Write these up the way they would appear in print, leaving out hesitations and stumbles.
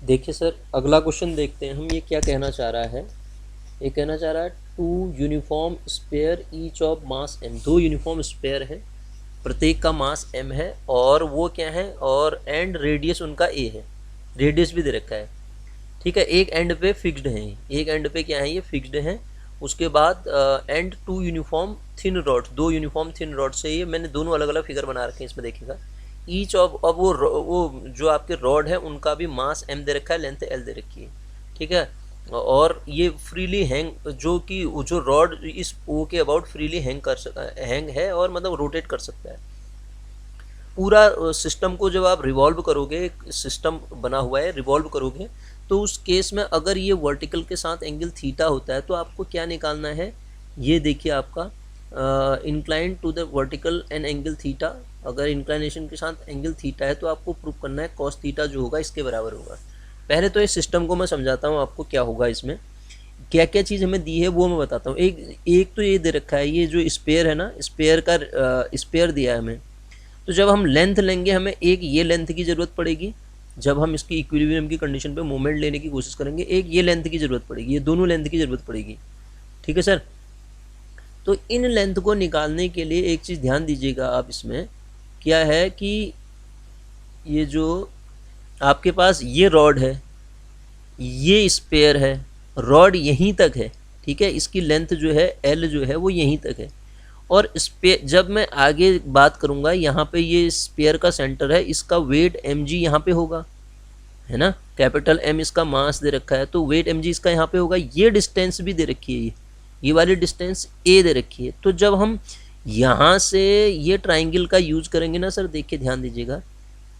देखिए सर, अगला क्वेश्चन देखते हैं हम। ये क्या कहना चाह रहा है? ये कहना चाह रहा है two uniform sphere each of mass M. दो यूनिफॉर्म स्पेयर है, प्रत्येक का मास एम है, और वो क्या है, और एंड रेडियस उनका ए है। रेडियस भी दे रखा है, ठीक है। एक एंड पे फिक्स्ड है, एक एंड पे क्या है, ये फिक्स्ड है। उसके बाद and two uniform thin rods, दो यूनिफॉर्म थिन रॉड से, ये मैंने दोनों अलग अलग फिगर बना रखे हैं इसमें, देखिएगा। ईच ऑफ, अब वो जो आपके रॉड है उनका भी मास एम दे रखा है, लेंथ एल दे रखी है, ठीक है। और ये फ्रीली हैंग, जो कि जो रॉड इस ओ के अबाउट फ्रीली हैंग कर हैंग है, और मतलब रोटेट कर सकता है। पूरा सिस्टम को जब आप रिवॉल्व करोगे, सिस्टम बना हुआ है, रिवॉल्व करोगे, तो उस केस में अगर ये वर्टिकल के साथ एंगल थीटा होता है तो आपको क्या निकालना है? ये देखिए आपका incline to the vertical and angle theta. अगर इंक्लाइनेशन के साथ एंगल थीटा है तो आपको प्रूव करना है कॉस थीटा जो होगा इसके बराबर होगा। पहले तो इस सिस्टम को मैं समझाता हूँ आपको क्या होगा इसमें, क्या क्या चीज़ हमें दी है वो मैं बताता हूँ। एक तो ये दे रखा है, ये जो स्पेयर है ना, स्पेयर का स्पेयर दिया है हमें। तो जब हम लेंथ लेंगे, हमें एक ये लेंथ की ज़रूरत पड़ेगी। जब हम इसकी इक्विलिब्रियम की कंडीशन पे मोमेंट लेने की कोशिश करेंगे, एक ये लेंथ की ज़रूरत पड़ेगी, ये दोनों लेंथ की ज़रूरत पड़ेगी, ठीक है सर। तो इन लेंथ को निकालने के लिए एक चीज़ ध्यान दीजिएगा आप, इसमें क्या है कि ये जो आपके पास ये रॉड है, ये स्पेयर है, रॉड यहीं तक है, ठीक है। इसकी लेंथ जो है एल जो है वो यहीं तक है। और स्पेयर, जब मैं आगे बात करूँगा, यहाँ पे ये स्पेयर का सेंटर है, इसका वेट एम जी यहाँ पे होगा, है ना। कैपिटल एम इसका मास दे रखा है, तो वेट एम जी इसका यहाँ पे होगा। ये डिस्टेंस भी दे रखी है, ये वाली डिस्टेंस ए दे रखी है। तो जब हम यहाँ से ये ट्राइंगल का यूज करेंगे ना सर, देखिए ध्यान दीजिएगा,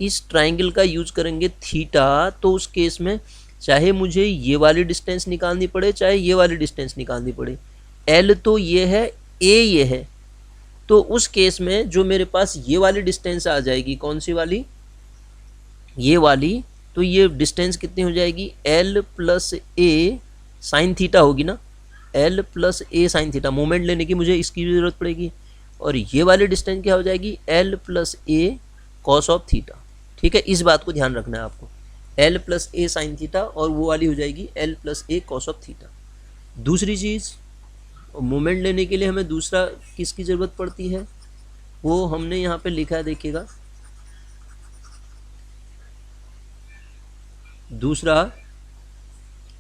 इस ट्राइंगल का यूज करेंगे थीटा, तो उस केस में चाहे मुझे ये वाली डिस्टेंस निकालनी पड़े, चाहे ये वाली डिस्टेंस निकालनी पड़े, एल तो ये है, ए ये है, तो उस केस में जो मेरे पास ये वाली डिस्टेंस आ जाएगी, कौन सी वाली, ये वाली, तो ये डिस्टेंस कितनी हो जाएगी, एल प्लस ए साइन थीटा होगी ना, एल प्लस ए साइन थीटा। मोमेंट लेने की मुझे इसकी भी ज़रूरत पड़ेगी। और ये वाली डिस्टेंस क्या हो जाएगी, L plus A cos of theta, ठीक है। इस बात को ध्यान रखना है आपको, एल प्लस ए साइन थीटा, और वो वाली हो जाएगी L plus A cos of theta. दूसरी चीज़, मोमेंट लेने के लिए हमें दूसरा किसकी ज़रूरत पड़ती है, वो हमने यहाँ पे लिखा है, देखिएगा। दूसरा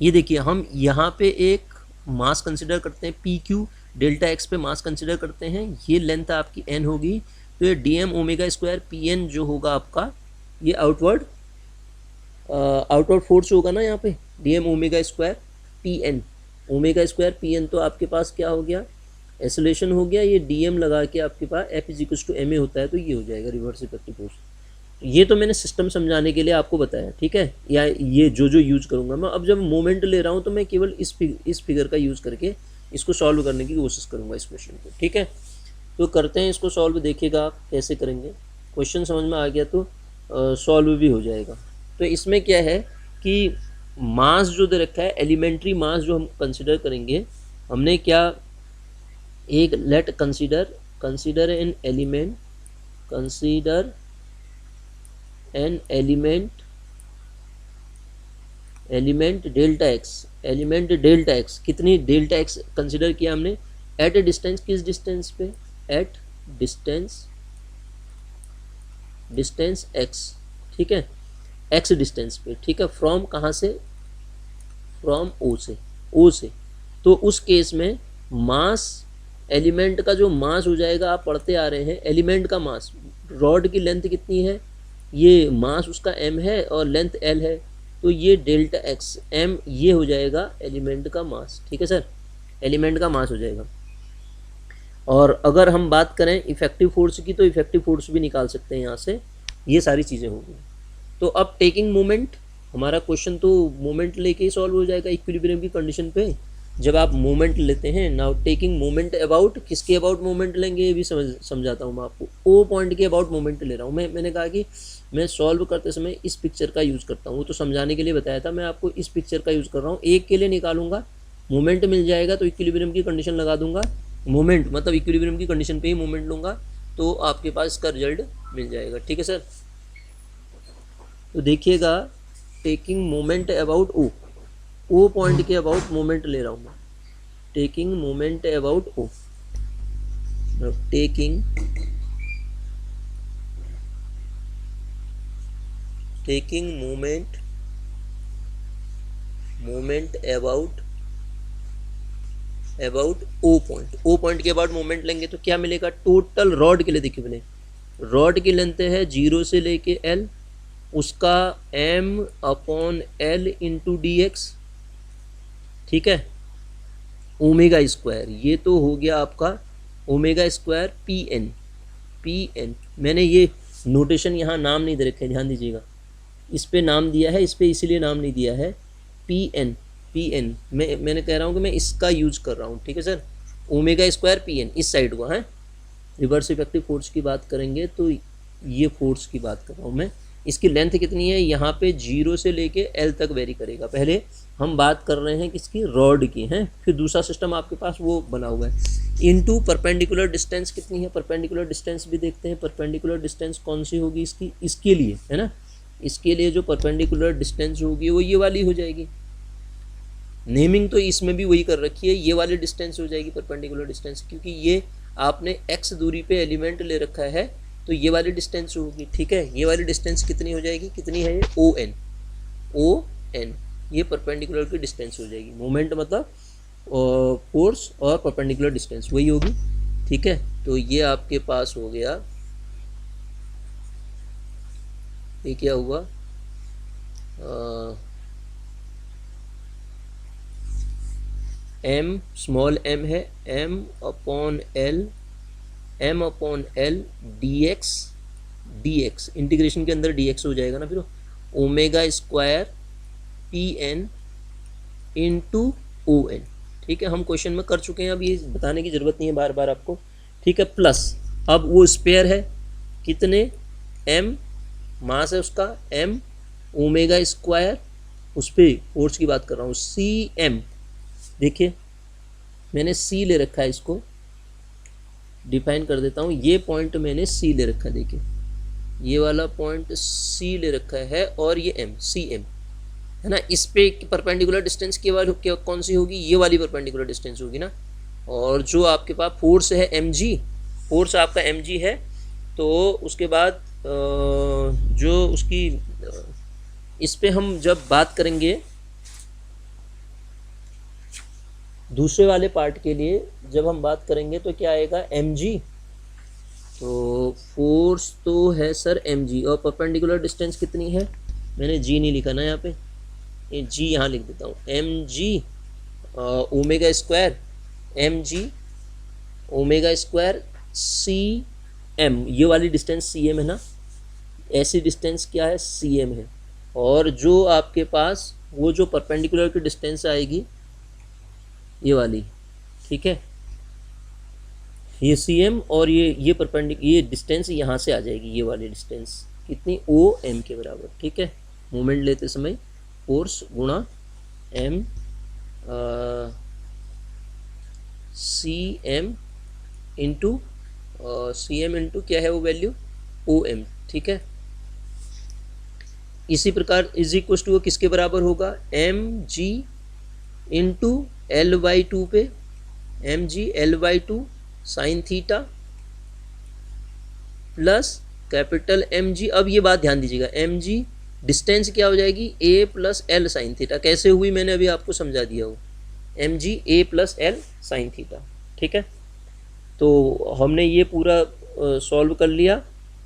ये देखिए, हम यहाँ पे एक मास कंसिडर करते हैं, पी क्यू डेल्टा एक्स पे मास कंसिडर करते हैं। ये लेंथ आपकी एन होगी, तो ये D M omega square P N जो होगा आपका, ये आउटवर्ड फोर्स होगा ना यहाँ पे, D M omega square P N, omega square P N. तो आपके पास क्या हो गया, एसोलेशन हो गया। ये डी एम लगा के आपके पास F is equal to M A होता है, तो ये हो जाएगा रिवर्स इफेक्टिव फोर्स। ये तो मैंने सिस्टम समझाने के लिए आपको बताया, ठीक है, या ये जो जो यूज करूँगा मैं। अब जब मोमेंट ले रहा हूँ तो मैं केवल इस फिगर का यूज़ करके इसको सॉल्व करने की कोशिश करूँगा इस क्वेश्चन को, ठीक है। तो करते हैं इसको सॉल्व, देखिएगा आप कैसे करेंगे। क्वेश्चन समझ में आ गया तो सॉल्व भी हो जाएगा। तो इसमें क्या है कि मास जो दे रखा है, एलिमेंट्री मास जो हम कंसिडर करेंगे, हमने क्या, एक late consider an element, consider an element delta x, element delta x, कितनी डेल्टा एक्स कंसिडर किया हमने, एट ए डिस्टेंस, किस डिस्टेंस पे, एट डिस्टेंस एक्स, ठीक है, एक्स डिस्टेंस पे, ठीक है। फ्रॉम कहाँ से, फ्रॉम ओ से। तो उस केस में मास, एलिमेंट का जो मास हो जाएगा, आप पढ़ते आ रहे हैं, एलिमेंट का मास, रॉड की लेंथ कितनी है, ये मास उसका m है और लेंथ l है, तो ये डेल्टा एक्स m ये हो जाएगा एलिमेंट का मास, ठीक है सर, एलिमेंट का मास हो जाएगा। और अगर हम बात करें इफेक्टिव फोर्स की, तो इफेक्टिव फोर्स भी निकाल सकते हैं यहाँ से, ये सारी चीज़ें होंगी। तो अब टेकिंग मोमेंट, हमारा क्वेश्चन तो मोमेंट लेके ही सॉल्व हो जाएगा इक्विलिब्रियम की कंडीशन पे, जब आप मोमेंट लेते हैं। नाउ टेकिंग मोमेंट अबाउट, किसके अबाउट मोमेंट लेंगे ये भी समझाता हूँ मैं आपको। ओ पॉइंट के अबाउट मोमेंट ले रहा हूँ मैंने कहा कि मैं सॉल्व करते समय इस पिक्चर का यूज़ करता हूँ, वो तो समझाने के लिए बताया था, मैं आपको इस पिक्चर का यूज़ कर रहा हूँ। एक के लिए निकालूंगा, मोमेंट मिल जाएगा तो इक्विलिब्रियम की कंडीशन लगा दूंगा, मोमेंट मतलब इक्विलिब्रियम की कंडीशन पे ही मोमेंट लूँगा, तो आपके पास इसका रिजल्ट मिल जाएगा, ठीक है सर। तो देखिएगा, taking moment about O point के अबाउट मोमेंट ले रहा हूँ मैं, taking moment about O, taking moment about O point के अबाउट मोमेंट लेंगे तो क्या मिलेगा, टोटल रॉड के लिए देखिए मैंने, रॉड की लेंथ है 0 से लेके L, उसका m/L इंटू dx, ठीक है, ओमेगा स्क्वायर, ये तो हो गया आपका ओमेगा स्क्वायर पी एन। मैंने ये नोटेशन यहाँ नाम नहीं दे रखे, ध्यान दीजिएगा, इस पे नाम दिया है, इस पे इसीलिए नाम नहीं दिया है, पी एन मैंने कह रहा हूँ कि मैं इसका यूज कर रहा हूँ, ठीक है sir, omega square P N इस साइड को है। रिवर्स इफेक्टिव फोर्स की बात करेंगे तो ये फोर्स की बात कर रहा हूँ मैं, इसकी लेंथ कितनी है, यहाँ पे 0 से लेके L तक वेरी करेगा। पहले हम बात कर रहे हैं किसकी, रॉड की हैं, फिर दूसरा सिस्टम आपके पास वो बना हुआ है, इनटू परपेंडिकुलर डिस्टेंस कितनी है, परपेंडिकुलर डिस्टेंस भी देखते हैं, परपेंडिकुलर डिस्टेंस कौन सी होगी इसकी, इसके लिए है ना, इसके लिए जो परपेंडिकुलर डिस्टेंस होगी वो ये वाली हो जाएगी, नेमिंग तो इसमें भी वही कर रखी है, ये वाली डिस्टेंस हो जाएगी परपेंडिकुलर डिस्टेंस, क्योंकि ये आपने x दूरी पे एलिमेंट ले रखा है तो ये वाली डिस्टेंस होगी, ठीक है, ये वाली डिस्टेंस कितनी हो जाएगी, कितनी है ये, ओ एन, ये परपेंडिकुलर की डिस्टेंस हो जाएगी, मोमेंट मतलब फोर्स और परपेंडिकुलर डिस्टेंस वही होगी, ठीक है। तो ये आपके पास हो गया, ये क्या हुआ, m स्मॉल m है, m/L dx इंटीग्रेशन के अंदर dx हो जाएगा ना, फिर omega square P N into O N, ठीक है, हम क्वेश्चन में कर चुके हैं, अब ये बताने की ज़रूरत नहीं है बार बार आपको, ठीक है। प्लस अब वो स्पेयर है कितने, m मास है उसका, m ओमेगा स्क्वायर, उस पर फोर्स की बात कर रहा हूँ, सी एम, देखिए मैंने C ले रखा है, इसको डिफाइन कर देता हूँ, ये पॉइंट मैंने C ले रखा है, देखिए ये वाला पॉइंट C ले रखा है, और ये M, CM है ना, इस पे परपेंडिकुलर डिस्टेंस कौन सी होगी, ये वाली परपेंडिकुलर डिस्टेंस होगी ना, और जो आपके पास फोर्स है mg, फोर्स आपका mg है, तो उसके बाद जो उसकी इस पे हम जब बात करेंगे दूसरे वाले पार्ट के लिए, जब हम बात करेंगे तो क्या आएगा, mg, तो फोर्स तो है सर mg, और परपेंडिकुलर डिस्टेंस कितनी है, मैंने g नहीं लिखा ना यहाँ पे, ये g यहाँ लिख देता हूँ, mg omega square, mg omega square cm, ये वाली डिस्टेंस cm है ना, ऐसी डिस्टेंस क्या है, cm है, और जो आपके पास वो जो परपेंडिकुलर की डिस्टेंस आएगी ये वाली, ठीक है, ये cm, और ये परपेंडिकुलर, ये डिस्टेंस यहाँ से आ जाएगी, ये वाली डिस्टेंस कितनी, OM के बराबर, ठीक है, मोमेंट लेते समय फोर्स गुणा m cm इंटू क्या है वो वैल्यू, OM, ठीक है। इसी प्रकार इज इक्वल टू किसके बराबर होगा, mg इंटू L/2 पे, mg L/2 sign theta plus capital mg, अब ये बात ध्यान दीजिएगा, mg डिस्टेंस क्या हो जाएगी, a plus L sine theta, कैसे हुई मैंने अभी आपको समझा दिया हो, mg a plus L sine theta, ठीक है। तो हमने ये पूरा सॉल्व कर लिया,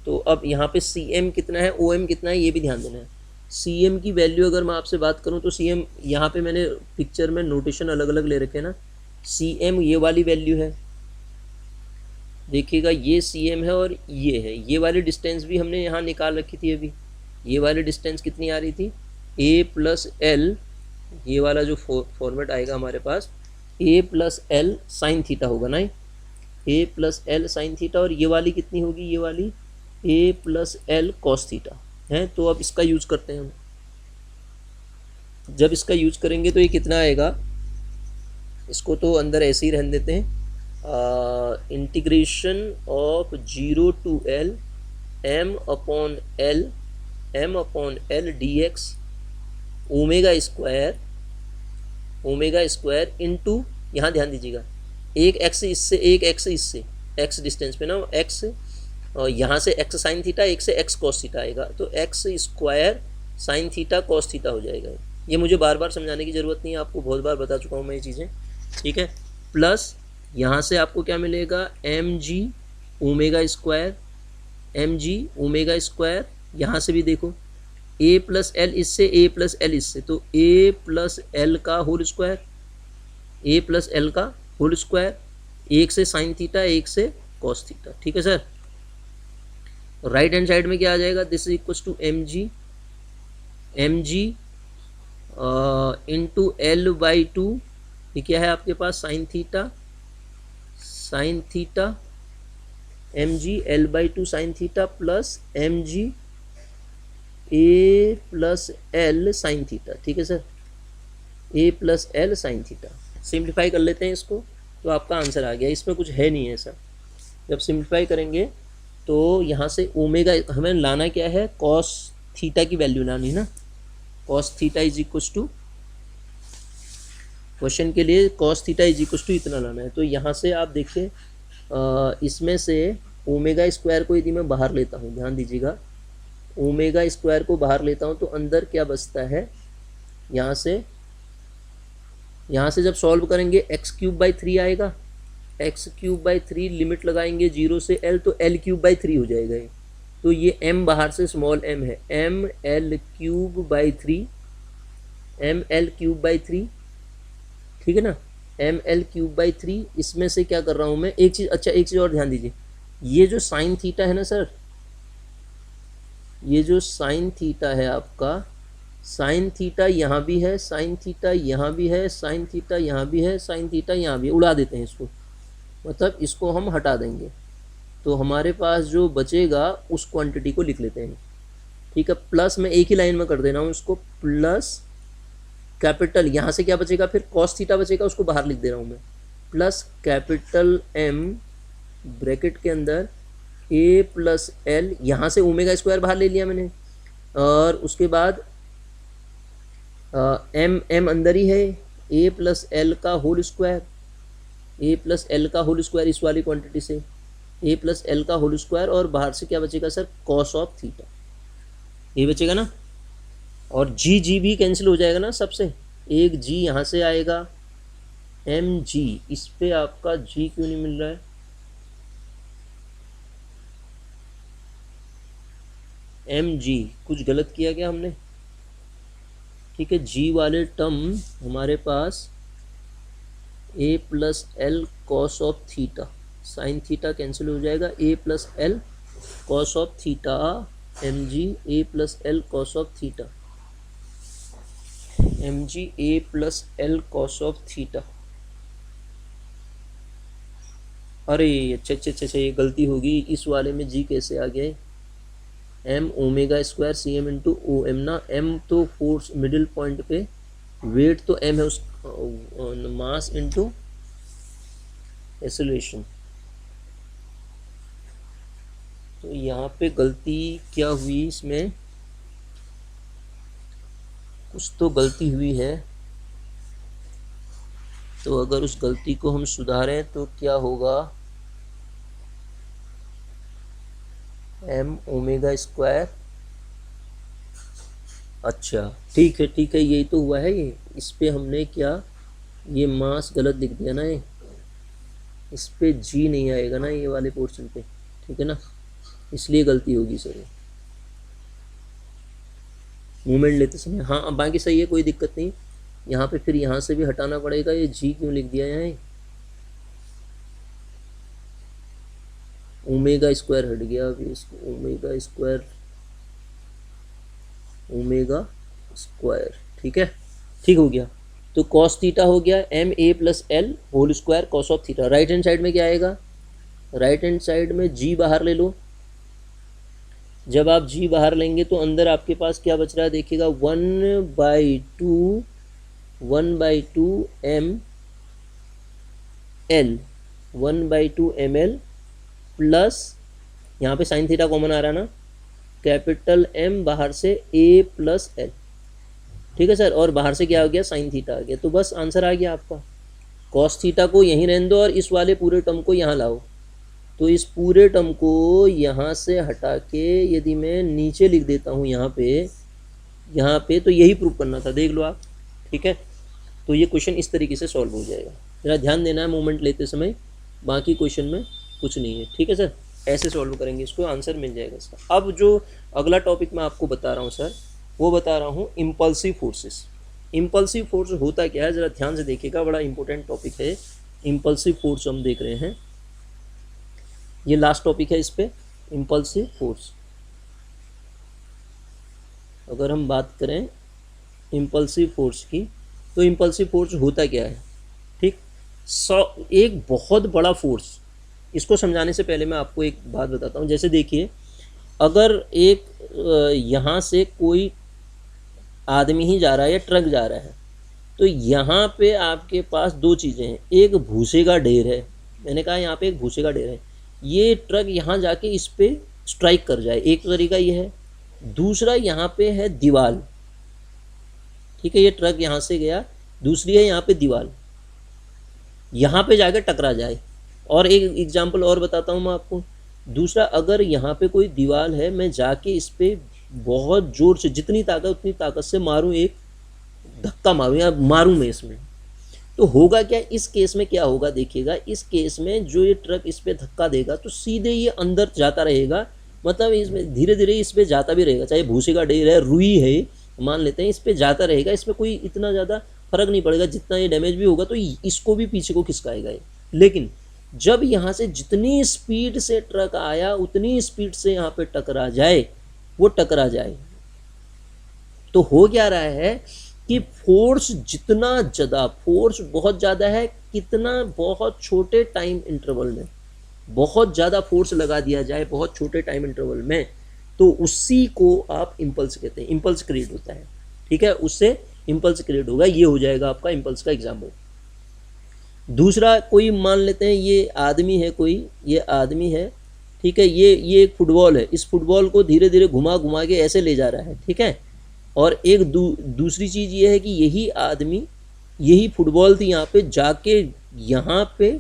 तो अब यहाँ पे cm कितना है, om कितना है, ये भी ध्यान देना है। cm की वैल्यू अगर मैं आपसे बात करूँ तो cm यहाँ पे मैंने पिक्चर में नोटेशन अलग अलग ले रखे हैं ना, cm ये वाली वैल्यू है, देखिएगा ये cm है और ये है, ये वाली डिस्टेंस भी हमने यहाँ निकाल रखी थी अभी, ये वाली डिस्टेंस कितनी आ रही थी, a प्लस एल, ये वाला जो फॉर्मेट आएगा हमारे पास, a plus L sine theta होगा ना, a plus L sine theta, और ये वाली कितनी होगी, ये वाली a plus L cos theta है। तो अब इसका यूज करते हैं हम, जब इसका यूज करेंगे तो ये कितना आएगा, इसको तो अंदर ऐसे ही रहने देते हैं, integration of 0 to L m upon L D x omega square into, यहाँ ध्यान दीजिएगा, एक एक्स इससे एक एक्स इससे, एक्स डिस्टेंस पे ना एक्स, और यहाँ से एक्स साइन थीटा, एक से एक्स कॉस थीटा आएगा, तो x square sine theta cos theta हो जाएगा। ये मुझे बार बार समझाने की ज़रूरत नहीं है, आपको बहुत बार बता चुका हूँ मैं ये चीज़ें, ठीक है। प्लस यहाँ से आपको क्या मिलेगा, M G omega square, M G omega square, यहाँ से भी देखो ए प्लस एल इससे, ए प्लस एल इससे, तो ए प्लस एल का होल स्क्वायर, ए प्लस एल का होल स्क्वायर, एक से साइन थीटा एक से कॉस थीटा, ठीक है सर। राइट हैंड साइड में क्या आ जाएगा, this is equal to M G into L by two, ये क्या है आपके पास, sine theta M G L by two sine theta plus M G A plus L sine theta, ठीक है sir, A plus L sine theta. Simplify कर लेते हैं इसको, तो आपका आंसर आ गया, इसमें कुछ है नहीं है सर। जब सिंप्लीफाई करेंगे तो यहाँ से ओमेगा हमें लाना क्या है, कॉस थीटा की वैल्यू लानी ना, cos theta is equal to, question के लिए cos theta is equal to इतना लाना है। तो यहाँ से आप देखिए, इसमें से ओमेगा स्क्वायर को यदि मैं बाहर लेता हूँ, ध्यान दीजिएगा, ओमेगा स्क्वायर को बाहर लेता हूँ तो अंदर क्या बचता है, यहाँ से जब सॉल्व करेंगे एक्स क्यूब बाई थ्री आएगा, x cube by three limit लगाएंगे 0 से एल, तो एल क्यूब बाई थ्री हो जाएगा ये। तो ये m बाहर से स्मॉल m है, M L cube by three, M L cube by three, ठीक है ना, M L cube by three. इसमें से क्या कर रहा हूँ मैं, एक चीज़, अच्छा एक चीज़ और ध्यान दीजिए, ये जो साइन थीटा है ना सर, ये जो साइन थीटा है आपका, साइन थीटा यहाँ भी है, साइन थीटा यहाँ भी है, साइन थीटा यहाँ भी है, साइन थीटा यहाँ भी है, उड़ा देते हैं इसको, मतलब इसको हम हटा देंगे, तो हमारे पास जो बचेगा उस क्वांटिटी को लिख लेते हैं, ठीक है। प्लस मैं एक ही लाइन में कर दे रहा हूँ इसको, प्लस कैपिटल, यहाँ से क्या बचेगा फिर, कॉस थीटा बचेगा, उसको बाहर लिख दे रहा हूँ मैं, प्लस कैपिटल एम ब्रैकेट के अंदर ए प्लस एल, यहाँ से ओमेगा स्क्वायर बाहर ले लिया मैंने, और उसके बाद एम अंदर ही है, ए प्लस एल का होल स्क्वायर, ए प्लस एल का होल स्क्वायर इस वाली क्वांटिटी से, ए प्लस एल का होल स्क्वायर, और बाहर से क्या बचेगा सर, कॉस ऑफ थीटा, ये बचेगा ना, और जी भी कैंसिल हो जाएगा ना सबसे, एक जी यहाँ से आएगा, एम जी, इस पे आपका जी क्यों नहीं मिल रहा है, एम जी, कुछ गलत किया क्या हमने, ठीक है। जी वाले टर्म हमारे पास A plus L cos of theta, sine theta cancel हो जाएगा, A plus L cos of theta, M G A plus L cos of theta, M G A plus L cos of theta. अरे अच्छा, ये गलती होगी, इस वाले में जी कैसे आ गए, M omega square C M into O M ना, एम तो फोर्स मिडिल पॉइंट पे, वेट तो एम है उस, मास इंटू एक्सेलरेशन। तो यहाँ पे गलती क्या हुई, इसमें कुछ तो गलती हुई है, तो अगर उस गलती को हम सुधारें तो क्या होगा, एम ओमेगा स्क्वायर, अच्छा ठीक है, यही तो हुआ है ये, इस पे हमने क्या, ये मास गलत लिख दिया ना, ये इस पे जी नहीं आएगा ना ये वाले पोर्शन पे, ठीक है ना, इसलिए गलती होगी सर ये मूवमेंट लेते समय। हाँ बाकी सही है, कोई दिक्कत नहीं, यहाँ पे फिर यहाँ से भी हटाना पड़ेगा, ये जी क्यों लिख दिया यहाँ, ओमेगा स्क्वायर हट गया, अभी इसको ओमेगा स्क्वायर, ठीक है, ठीक हो गया। तो कॉस थीटा हो गया M A plus L whole square cos of theta. Right hand side में क्या आएगा, राइट हैंड साइड में जी बाहर ले लो, जब आप जी बाहर लेंगे तो अंदर आपके पास क्या बच रहा है देखिएगा, 1/2 M L, 1/2 M L plus, यहाँ पे साइन थीटा कॉमन आ रहा है ना, कैपिटल एम बाहर से ए प्लस एल, ठीक है सर, और बाहर से क्या आ गया, साइन थीटा आ गया। तो बस आंसर आ गया आपका। कॉस थीटा को यहीं रहने दो और इस वाले पूरे टर्म को यहाँ लाओ। तो इस पूरे टर्म को यहाँ से हटा के यदि मैं नीचे लिख देता हूँ यहाँ पे तो यही प्रूव करना था, देख लो आप। ठीक है, तो ये क्वेश्चन इस तरीके से सॉल्व हो जाएगा। ज़रा ध्यान देना है मोमेंट लेते समय, बाकी क्वेश्चन में कुछ नहीं है। ठीक है सर, ऐसे सॉल्व करेंगे इसको, आंसर मिल जाएगा इसका। अब जो अगला टॉपिक मैं आपको बता रहा हूँ सर, वो बता रहा हूँ इम्पल्सिव फोर्सेस। इम्पल्सिव फोर्स होता क्या है, ज़रा ध्यान से देखिएगा, बड़ा इंपॉर्टेंट टॉपिक है। इम्पल्सिव फोर्स हम देख रहे हैं, ये लास्ट टॉपिक है इस पे, इम्पल्सिव फोर्स। अगर हम बात करें इम्पल्सिव फोर्स की, तो इम्पल्सिव फोर्स होता क्या है। ठीक, एक बहुत बड़ा फोर्स, इसको समझाने से पहले मैं आपको एक बात बताता हूँ। जैसे देखिए, अगर एक यहाँ से कोई आदमी ही जा रहा है या ट्रक जा रहा है, तो यहाँ पे आपके पास दो चीज़ें हैं। एक भूसे का ढेर है, मैंने कहा यहाँ पे एक भूसे का ढेर है, ये ट्रक यहाँ जाके इस पे स्ट्राइक कर जाए, एक तरीका ये है। दूसरा यहाँ पे है दीवार। ठीक है, ये ट्रक यहाँ से गया, दूसरी है यहाँ पे दीवार, यहाँ पे जाके टकरा जाए। और एक एग्जांपल और बताता हूँ मैं आपको। दूसरा, अगर यहाँ पे कोई दीवार है, मैं जाके इस पे बहुत ज़ोर से, जितनी ताकत उतनी ताकत से मारूँ, एक धक्का मारूँ या मारूँ मैं इसमें, तो होगा क्या इस केस में, क्या होगा देखिएगा। इस केस में जो ये ट्रक इस पे धक्का देगा तो सीधे ये अंदर जाता रहेगा, मतलब इसमें धीरे धीरे इस पे जाता भी रहेगा। चाहे भूसे का ढेर है, रुई है, मान लेते हैं, इस पे जाता रहेगा, इसमें कोई इतना ज़्यादा फर्क नहीं पड़ेगा। जितना ये डैमेज भी होगा तो इसको भी पीछे को खिसकाएगा ये। लेकिन जब यहाँ से जितनी स्पीड से ट्रक आया उतनी स्पीड से यहाँ पे टकरा जाए, वो टकरा जाए, तो हो क्या रहा है कि फोर्स जितना ज़्यादा, फोर्स बहुत ज़्यादा है, कितना, बहुत छोटे टाइम इंटरवल में बहुत ज़्यादा फोर्स लगा दिया जाए बहुत छोटे टाइम इंटरवल में, तो उसी को आप इम्पल्स कहते हैं। इम्पल्स क्रिएट होता है। ठीक है, उससे इम्पल्स क्रिएट होगा। ये हो जाएगा आपका इम्पल्स का एग्जाम्पल। दूसरा, कोई मान लेते हैं ये आदमी है, कोई ये आदमी है, ठीक है, ये एक फुटबॉल है, इस फुटबॉल को धीरे धीरे घुमा घुमा के ऐसे ले जा रहा है। ठीक है, और एक दूसरी चीज़ ये है कि यही आदमी, यही फुटबॉल थी, यहाँ पे जाके यहाँ पे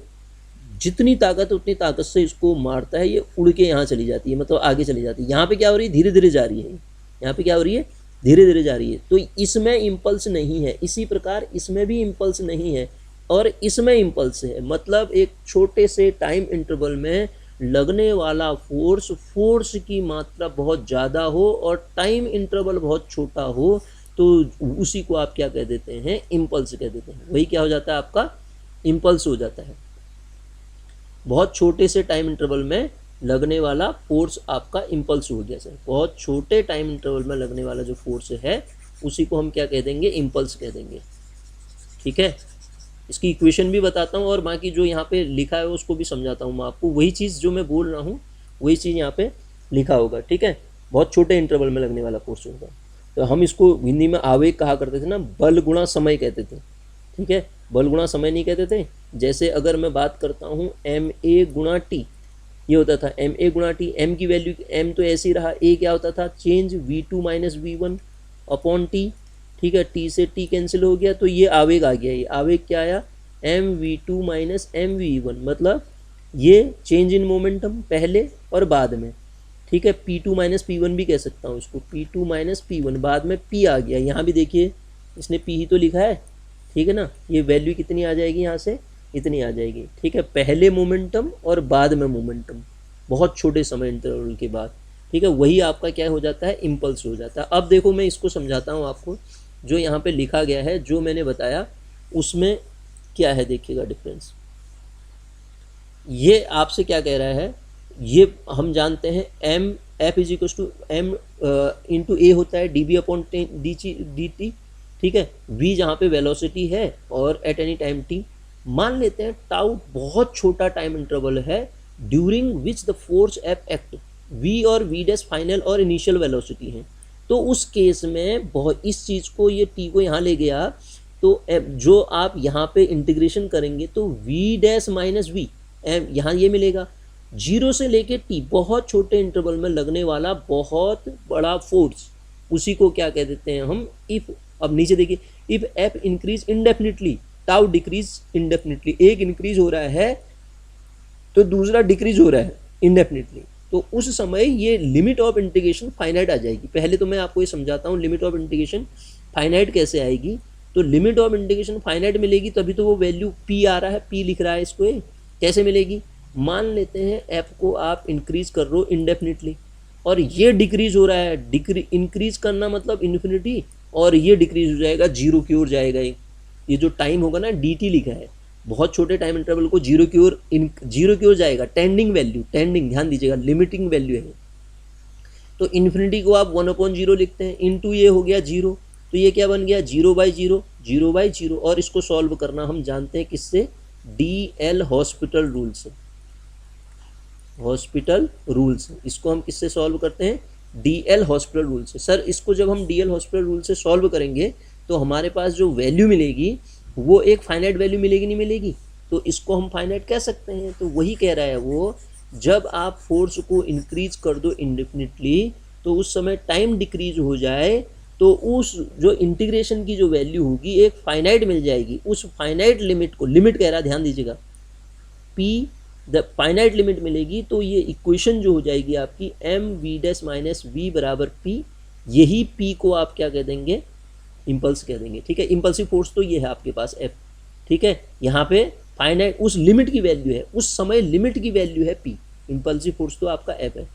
जितनी ताकत उतनी ताकत से इसको मारता है, ये उड़ के यहाँ चली जाती है, मतलब आगे चली जाती है। यहाँ पे क्या हो रही है, धीरे धीरे जा रही है, यहाँ पे क्या हो रही है, धीरे धीरे जा रही है। तो इसमें इम्पल्स नहीं है। इसी प्रकार इसमें भी इम्पल्स नहीं है और इसमें इम्पल्स है। मतलब एक छोटे से टाइम इंटरवल में लगने वाला फोर्स की मात्रा बहुत ज़्यादा हो और टाइम इंटरवल बहुत छोटा हो, तो उसी को आप क्या कह देते हैं, इम्पल्स कह देते हैं। वही क्या हो जाता है, आपका इम्पल्स हो जाता है। बहुत छोटे से टाइम इंटरवल में लगने वाला फोर्स आपका इम्पल्स हो गया सर। बहुत छोटे टाइम इंटरवल में लगने वाला जो फोर्स है उसी को हम क्या कह देंगे, इम्पल्स कह देंगे। ठीक है, इसकी इक्वेशन भी बताता हूँ और बाकी जो यहाँ पे लिखा है उसको भी समझाता हूँ मैं आपको। वही चीज़ जो मैं बोल रहा हूँ वही चीज़ यहाँ पे लिखा होगा। ठीक है, बहुत छोटे इंटरवल में लगने वाला फोर्स होगा। तो हम इसको हिंदी में आवेग कहा करते थे ना, बल गुणा समय कहते थे। ठीक है, बल गुणा समय नहीं कहते थे। जैसे अगर मैं बात करता हूँ एम ए गुणा टी, ये होता था एम ए गुणा टी। एम की वैल्यू, एम तो ऐसे ही रहा, ए क्या होता था, change V2 minus V1 upon T. ठीक है, टी से टी कैंसिल हो गया, तो ये आवेग आ गया। ये आवेग क्या आया, mv2 माइनस mv1, मतलब ये चेंज इन मोमेंटम पहले और बाद में। ठीक है, p2 माइनस p1 भी कह सकता हूँ इसको, p2 माइनस p1, बाद में p आ गया। यहाँ भी देखिए इसने p ही तो लिखा है। ठीक है ना, ये वैल्यू कितनी आ जाएगी, यहाँ से इतनी आ जाएगी। ठीक है, पहले मोमेंटम और बाद में मोमेंटम, बहुत छोटे समय इंटरवल के बाद। ठीक है, वही आपका क्या हो जाता है, इम्पल्स हो जाता है। अब देखो मैं इसको समझाता हूँ आपको। जो यहाँ पे लिखा गया है, जो मैंने बताया, उसमें क्या है देखिएगा डिफरेंस। ये आपसे क्या कह रहा है, ये हम जानते हैं M F is equal to M into A होता है D B upon D T. ठीक है, v जहाँ पे वेलोसिटी है और एट एनी टाइम t। मान लेते हैं टाउ बहुत छोटा टाइम इंटरवल है during which the force F act, v और v डैश फाइनल और इनिशियल वेलोसिटी है। तो उस केस में बहुत इस चीज़ को, ये t को यहाँ ले गया, तो जो आप यहाँ पे इंटीग्रेशन करेंगे तो v डैश माइनस वी यहाँ ये मिलेगा। 0 से लेके t, बहुत छोटे इंटरवल में लगने वाला बहुत बड़ा फोर्स, उसी को क्या कह देते हैं हम, इफ अब नीचे देखिए, if F increase इंडेफिनिटली tau decrease इंडेफिनिटली, एक इंक्रीज हो रहा है तो दूसरा डिक्रीज हो रहा है इंडेफिनिटली, तो उस समय ये लिमिट ऑफ इंटीग्रेशन फाइनाइट आ जाएगी। पहले तो मैं आपको ये समझाता हूँ लिमिट ऑफ इंटीग्रेशन फाइनाइट कैसे आएगी। तो लिमिट ऑफ इंटीग्रेशन फाइनाइट मिलेगी तभी तो वो वैल्यू p आ रहा है, p लिख रहा है इसको, ये कैसे मिलेगी। मान लेते हैं f को आप इंक्रीज कर रहे हो इंडेफिनिटली और ये डिक्रीज हो रहा है, इंक्रीज करना मतलब इन्फिनिटी, और ये डिक्रीज हो जाएगा, जीरो की ओर जाएगा। ये जो टाइम होगा ना dt लिखा है, बहुत छोटे टाइम इंटरवल को जीरो की ओर जाएगा। टेंडिंग वैल्यू, टेंडिंग ध्यान दीजिएगा, लिमिटिंग वैल्यू है। तो इन्फिनिटी को आप 1/0 लिखते हैं, इनटू ये हो गया जीरो, तो ये क्या बन गया 0/0, 0/0। और इसको सॉल्व करना हम जानते हैं किससे, DL हॉस्पिटल रूल से, हॉस्पिटल रूल से। इसको हम किससे सॉल्व करते हैं, DL हॉस्पिटल रूल से। सर इसको जब हम DL हॉस्पिटल रूल से सॉल्व करेंगे तो हमारे पास जो वैल्यू मिलेगी वो एक फाइनाइट वैल्यू मिलेगी, नहीं मिलेगी, तो इसको हम फाइनाइट कह सकते हैं। तो वही कह रहा है वो, जब आप फोर्स को इंक्रीज कर दो इंडेफिनिटली तो उस समय टाइम डिक्रीज हो जाए तो उस जो इंटीग्रेशन की जो वैल्यू होगी एक फाइनाइट मिल जाएगी। उस फाइनाइट लिमिट को, लिमिट कह रहा है ध्यान दीजिएगा, p द फाइनाइट लिमिट मिलेगी तो ये इक्वेशन जो हो जाएगी आपकी mv' माइनस v बराबर p, यही p को आप क्या कह देंगे, इम्पल्स कह देंगे। ठीक है, इम्पल्सिव फोर्स तो ये है आपके पास f। ठीक है, यहाँ पे फाइनाइट उस लिमिट की वैल्यू है, उस समय लिमिट की वैल्यू है p, इम्पल्सिव फोर्स तो आपका f है।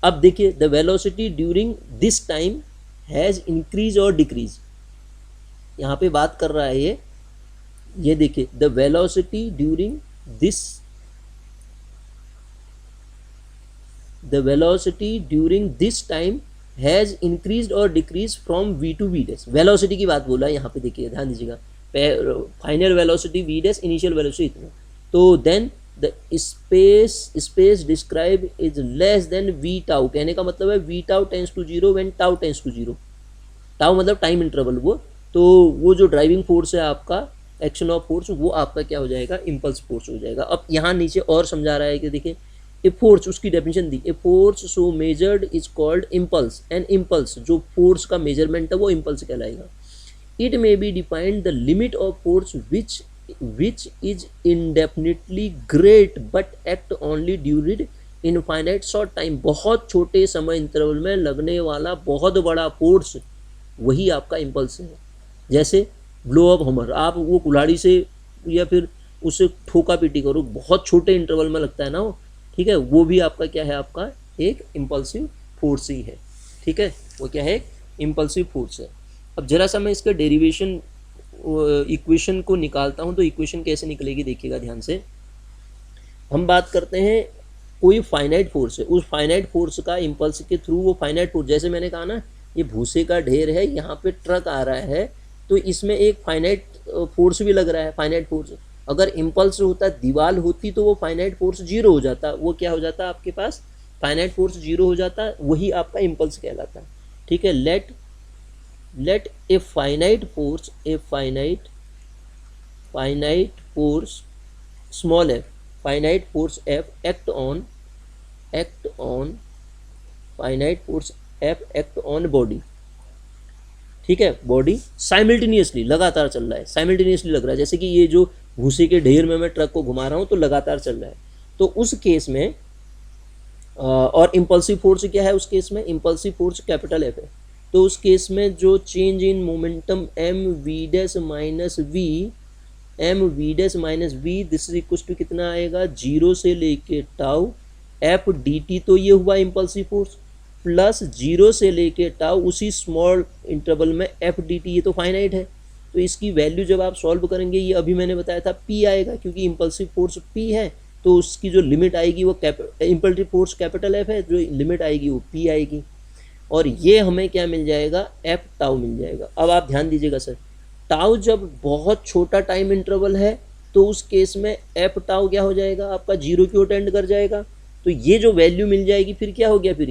अब देखिए, the velocity during this time has increase और डिक्रीज, यहाँ पे बात कर रहा है ये देखिए, the velocity during this, the velocity during this time has increase और decrease from v to v dash. Velocity की बात बोला है यहाँ पे, देखिए ध्यान दीजिएगा, final velocity v dash, initial velocity इतना, तो then the space describe is less than v tau, कहने का मतलब है v tau tends to zero when tau tends to zero, tau मतलब टाइम इंटरवल वो, तो वो जो ड्राइविंग फोर्स है आपका, एक्शन ऑफ फोर्स, वो आपका क्या हो जाएगा, इम्पल्स फोर्स हो जाएगा। अब यहाँ नीचे और समझा रहा है कि देखिए, ए फोर्स, उसकी definition the, a force so measured is called impulse, and impulse जो फोर्स का मेजरमेंट है वो इम्पल्स कहलाएगा। It may be defined the limit of force which is indefinitely great but act only during infinite short time, बहुत छोटे समय interval में लगने वाला बहुत बड़ा फोर्स वही आपका इम्पल्स है। जैसे ब्लो ऑफ हैमर, आप वो कुल्हाड़ी से या फिर उससे ठोका पीटी करो, बहुत छोटे इंटरवल में लगता है ना वो, ठीक है, वो भी आपका क्या है, आपका एक इम्पल्सिव फोर्स ही है। ठीक है, वो क्या है, इम्पल्सिव फोर्स है। अब जरा सा मैं इसका डेरिवेशन इक्वेशन को निकालता हूं, तो इक्वेशन कैसे निकलेगी देखिएगा ध्यान से। हम बात करते हैं कोई फाइनाइट फोर्स है, उस फाइनाइट फोर्स का इम्पल्स के थ्रू वो फाइनाइट फोर्स, जैसे मैंने कहा ना ये भूसे का ढेर है, यहाँ पे ट्रक आ रहा है, तो इसमें एक फाइनाइट फोर्स भी लग रहा है, फाइनाइट फोर्स। अगर इम्पल्स होता, दीवार होती, तो वो फाइनाइट फोर्स जीरो हो जाता, वो क्या हो जाता आपके पास, फाइनाइट फोर्स जीरो हो जाता, वही आपका इम्पल्स कहलाता। ठीक है, let a finite force small f, finite force f act on body। ठीक है, बॉडी साइमल्टेनियसली लगातार चल रहा है, साइमल्टेनियसली लग रहा है, जैसे कि ये जो भूसे के ढेर में मैं ट्रक को घुमा रहा हूँ तो लगातार चल रहा है। तो उस केस में और इम्पल्सिव फोर्स क्या है, उस केस में इम्पल्सिव फोर्स कैपिटल F है, तो उस केस में जो change in momentum mv' minus v this is equal to कितना आएगा, जीरो से लेके टाउ एफ डी टी, तो ये हुआ इम्पल्सिव फोर्स, प्लस जीरो से लेके टाउ उसी स्मॉल इंटरवल में एफ डी टी, ये तो फाइनाइट है, तो इसकी वैल्यू जब आप सॉल्व करेंगे, ये अभी मैंने बताया था p आएगा, क्योंकि इम्पल्सिव फोर्स p है, तो उसकी जो लिमिट आएगी वो इम्पल्सिव फोर्स कैपिटल F है, जो लिमिट आएगी वो p आएगी, और ये हमें क्या मिल जाएगा, एफ टाउ मिल जाएगा। अब आप ध्यान दीजिएगा सर, टाउ जब बहुत छोटा टाइम इंटरवल है तो उस केस में एफ टाउ क्या हो जाएगा, आपका जीरो की ओर टेंड कर जाएगा, तो ये जो वैल्यू मिल जाएगी फिर क्या हो गया, फिर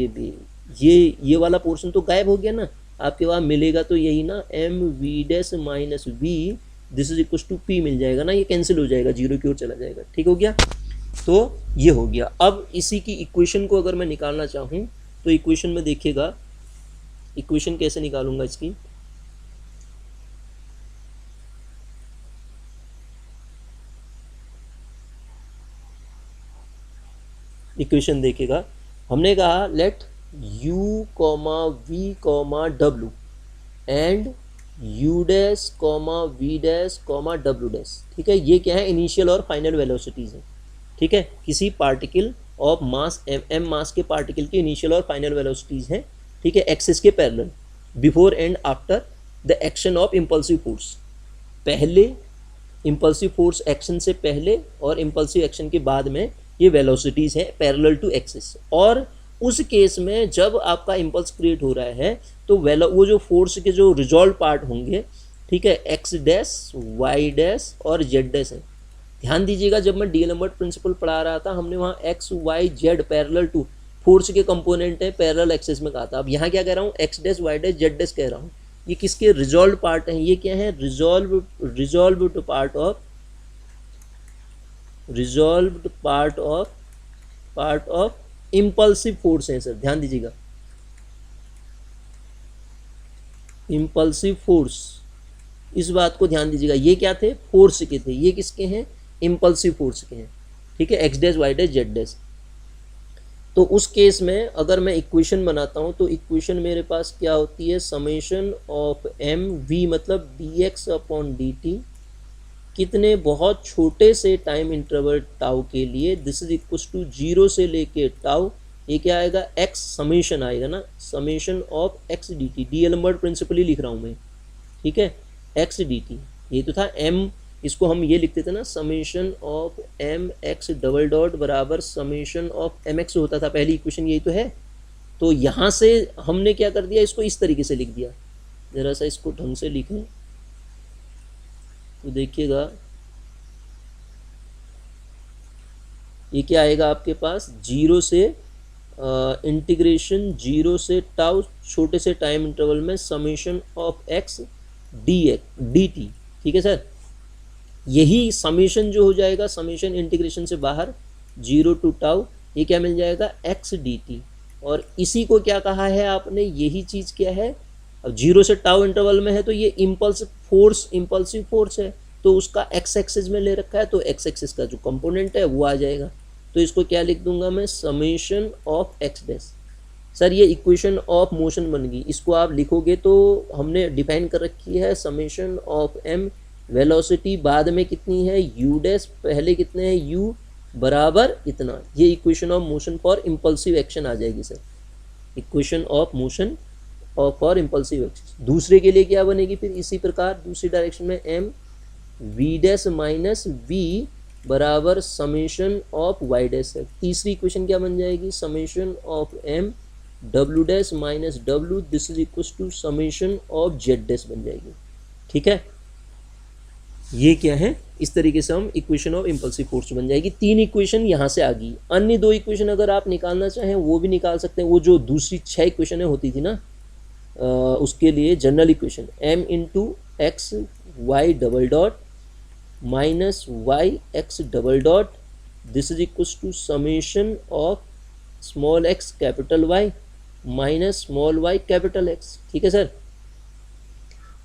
ये वाला पोर्शन तो गायब हो गया ना, आपके पास मिलेगा तो यही ना, mv' minus v this is equal to p मिल जाएगा ना, ये कैंसिल हो जाएगा, जीरो की ओर चला जाएगा। ठीक हो गया, तो ये हो गया। अब इसी की इक्वेशन को अगर मैं निकालना चाहूँ तो इक्वेशन में देखिएगा, इक्वेशन कैसे निकालूंगा इसकी, इक्वेशन देखिएगा, हमने कहा let u comma v comma w and u dash comma v dash comma w dash, ठीक है। ये क्या है, इनिशियल और फाइनल वेलोसिटीज़ है, ठीक है। किसी पार्टिकल ऑफ मास m मास के पार्टिकल की इनिशियल और फाइनल वेलोसिटीज़ हैं, ठीक है, एक्सिस के parallel before and after the action of impulsive force. पहले इम्पल्सिव फोर्स एक्शन से पहले और इम्पल्सिव एक्शन के बाद में ये वेलोसिटीज़ हैं पैरेलल टू एक्सिस। और उस केस में जब आपका इम्पल्स क्रिएट हो रहा है तो वो जो फोर्स के जो रिजॉल्व पार्ट होंगे, ठीक है, एक्स डैश वाई डैश और जेड डैश है। ध्यान दीजिएगा, जब मैं डीएलएम्बर्ट प्रिंसिपल पढ़ा रहा था हमने वहाँ X Y Z parallel to force के कंपोनेंट है पैरेलल एक्सिस में कहा था। अब यहाँ क्या कह रहा हूँ, X dash Y dash Z dash कह रहा हूँ। ये किसके रिजॉल्व पार्ट हैं, ये क्या है, resolved part of impulsive force है सर, ध्यान दीजिएगा। इम्पल्सिव फोर्स, इस बात को ध्यान दीजिएगा, ये क्या थे, फोर्स के थे, ये किसके हैं, इम्पल्सिव फोर्स के हैं, ठीक है, X dash Y dash Z dash. तो उस केस में अगर मैं इक्वेशन बनाता हूँ तो इक्वेशन मेरे पास क्या होती है, समेशन ऑफ एम वी मतलब D x upon D T, कितने बहुत छोटे से टाइम इंटरवल टाउ के लिए, दिस इज इक्वल टू 0 से लेके टाउ, ये क्या आएगा, एक्स समेशन आएगा ना, summation of X D T, D'Alembert principle ही लिख रहा हूँ मैं, ठीक है, एक्स डी टी, ये तो था एम, इसको हम ये लिखते थे ना, summation of M X double dot बराबर समेशन ऑफ एम एक्स होता था, पहली इक्वेशन यही तो है। तो यहाँ से हमने क्या कर दिया, इसको इस तरीके से लिख दिया, ज़रा सा इसको ढंग से लिखें तो देखिएगा ये क्या आएगा आपके पास, 0 से इंटीग्रेशन 0 से टाउ छोटे से टाइम इंटरवल में summation of X D T, ठीक है सर। यही समेशन जो हो जाएगा, समेशन इंटीग्रेशन से बाहर 0 टू टाउ, ये क्या मिल जाएगा, एक्स डी टी। और इसी को क्या कहा है आपने, यही चीज़ क्या है, अब 0 से टाउ इंटरवल में है तो ये इम्पल्सिव फोर्स है, तो उसका एक्स एक्सिस में ले रखा है, तो एक्स एक्सिस का जो कंपोनेंट है वो आ जाएगा। तो इसको क्या लिख दूंगा मैं, summation of x dash. Sir ये इक्वेशन ऑफ मोशन बन गई, इसको आप लिखोगे तो हमने डिफाइन कर रखी है समेशन ऑफ एम, वेलोसिटी बाद में कितनी है, यू डैश, पहले कितने हैं, यू बराबर इतना, ये equation of motion for impulsive action आ जाएगी सर, इक्वेशन ऑफ मोशन और फॉर इम्पल्सिव एक्शन। दूसरे के लिए क्या बनेगी फिर इसी प्रकार, दूसरी डायरेक्शन में M V dash minus V बराबर समेशन ऑफ वाई डैश है। तीसरी इक्वेशन क्या बन जाएगी, summation of M W dash minus W, this is equal to summation of Z dash बन जाएगी, ठीक है। ये क्या है, इस तरीके से हम इक्वेशन ऑफ इम्पल्सिव फोर्स बन जाएगी। 3 इक्वेशन यहाँ से आ गई। अन्य 2 इक्वेशन अगर आप निकालना चाहें वो भी निकाल सकते हैं, वो जो दूसरी 6 इक्वेशनें होती थी ना, उसके लिए general equation M into X Y double dot minus Y X double dot, this is equal to summation of small X capital Y minus small Y capital X, ठीक है सर,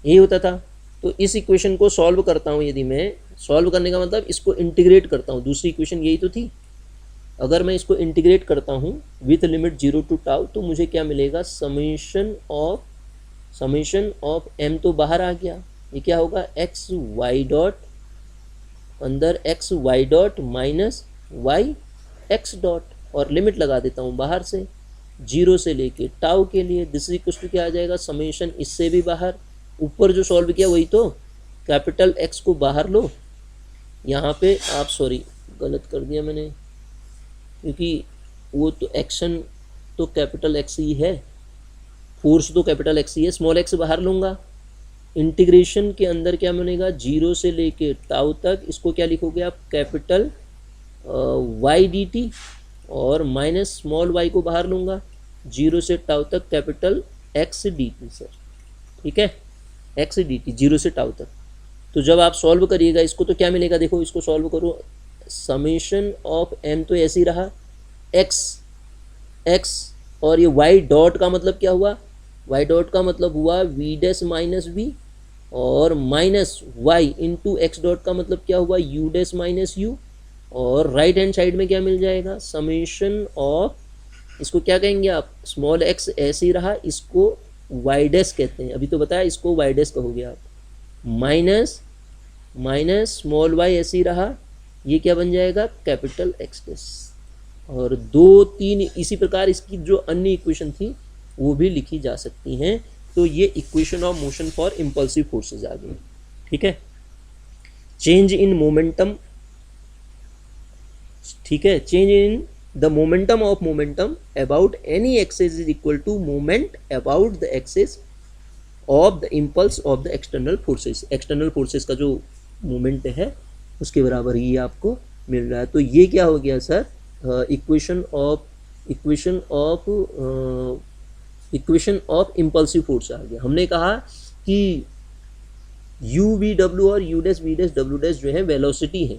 यही होता था। तो इस इक्वेशन को सॉल्व करता हूँ, यदि मैं सॉल्व करने का मतलब इसको इंटीग्रेट करता हूँ, दूसरी इक्वेशन यही तो थी, अगर मैं इसको इंटीग्रेट करता हूँ विथ लिमिट 0 टू टाउ तो मुझे क्या मिलेगा, समेशन ऑफ एम तो बाहर आ गया, ये क्या होगा, एक्स वाई डॉट अंदर X Y dot minus Y X dot, और लिमिट लगा देता हूँ बाहर से 0 से लेके टाउ के लिए, दिस इक्वल टू क्या आ जाएगा, समेशन इससे भी बाहर, ऊपर जो सॉल्व किया वही तो, कैपिटल एक्स को बाहर लो, यहाँ पे आप सॉरी गलत कर दिया मैंने, क्योंकि वो तो एक्शन तो कैपिटल एक्स ही है, फोर्स तो कैपिटल एक्स ही है, स्मॉल एक्स बाहर लूँगा, इंटीग्रेशन के अंदर क्या बनेगा, 0 से लेके टाउ तक, इसको क्या लिखोगे आप, कैपिटल वाई डी टी, और माइनस स्मॉल वाई को बाहर लूँगा, 0 से टाउ तक capital x D T sir, ठीक है, एक्स डी टी 0 से टाउ तक। तो जब आप सॉल्व करिएगा इसको तो क्या मिलेगा, देखो इसको सॉल्व करो, समेशन ऑफ एम तो ऐसे ही रहा, एक्स और ये वाई डॉट का मतलब क्या हुआ, वाई डॉट का मतलब हुआ वी डैश माइनस वी, और minus Y into X dot का मतलब क्या हुआ, यू डैश माइनस यू, और राइट हैंड साइड में क्या मिल जाएगा, समेशन ऑफ, इसको क्या कहेंगे आप, स्मॉल एक्स ऐसे ही रहा, इसको वाई डैश कहते हैं, अभी तो बताया इसको वाई डैश कहोगे आप, माइनस माइनस स्मॉल वाई ऐसे ही रहा, ये क्या बन जाएगा, कैपिटल एक्स डैश। और 2, 3 इसी प्रकार इसकी जो अन्य इक्वेशन थी वो भी लिखी जा सकती हैं। तो ये equation of motion for impulsive forces आ गई। ठीक है, चेंज इन मोमेंटम, ठीक है, change in the momentum of momentum about any axis is equal to moment about the axis of the impulse of the external forces. External forces का जो moment है उसके बराबर ये आपको मिल रहा है। तो ये क्या हो गया sir, equation of impulsive force आ गया। हमने कहा कि यू वी डब्ल्यू और U dash V dash W dash जो है वेलोसिटी है,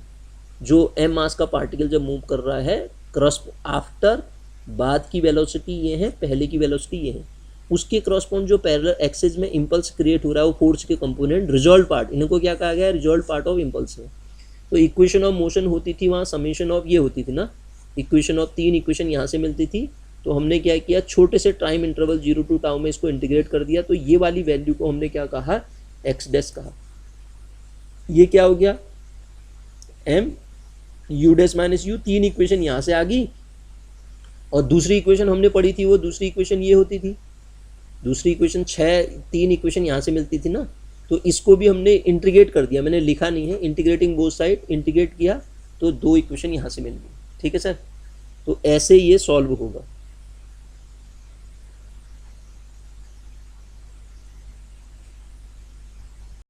जो एम मास का पार्टिकल जब मूव कर रहा है क्रॉस आफ्टर, बाद की वेलोसिटी ये है, पहले की वेलोसिटी ये है, उसके क्रॉसपॉन्ड जो पैरेलल एक्सिस में इम्पल्स क्रिएट हो रहा है वो फोर्स के कंपोनेंट रिजॉल्व पार्ट, इनको क्या कहा गया है, रिजॉल्व पार्ट ऑफ इम्पल्स है। तो इक्वेशन ऑफ मोशन होती थी वहाँ समेशन ऑफ ये होती थी ना, इक्वेशन ऑफ 3 इक्वेशन यहाँ से मिलती थी। तो हमने क्या किया, छोटे से टाइम इंटरवल 0 to टाउ में इसको इंटीग्रेट कर दिया। तो ये वाली वैल्यू को हमने क्या कहा, एक्स डैश कहा। ये क्या हो गया, M U dash minus U, 3 equation यहाँ से आ गई। और दूसरी इक्वेशन हमने पढ़ी थी, वो दूसरी इक्वेशन ये होती थी, दूसरी इक्वेशन 3 इक्वेशन यहाँ से मिलती थी ना। तो इसको भी हमने इंटीग्रेट कर दिया, मैंने लिखा नहीं है, इंटीग्रेटिंग बोथ साइड इंटीग्रेट किया तो 2 इक्वेशन यहाँ से मिल गई। ठीक है सर, तो ऐसे ये सॉल्व होगा।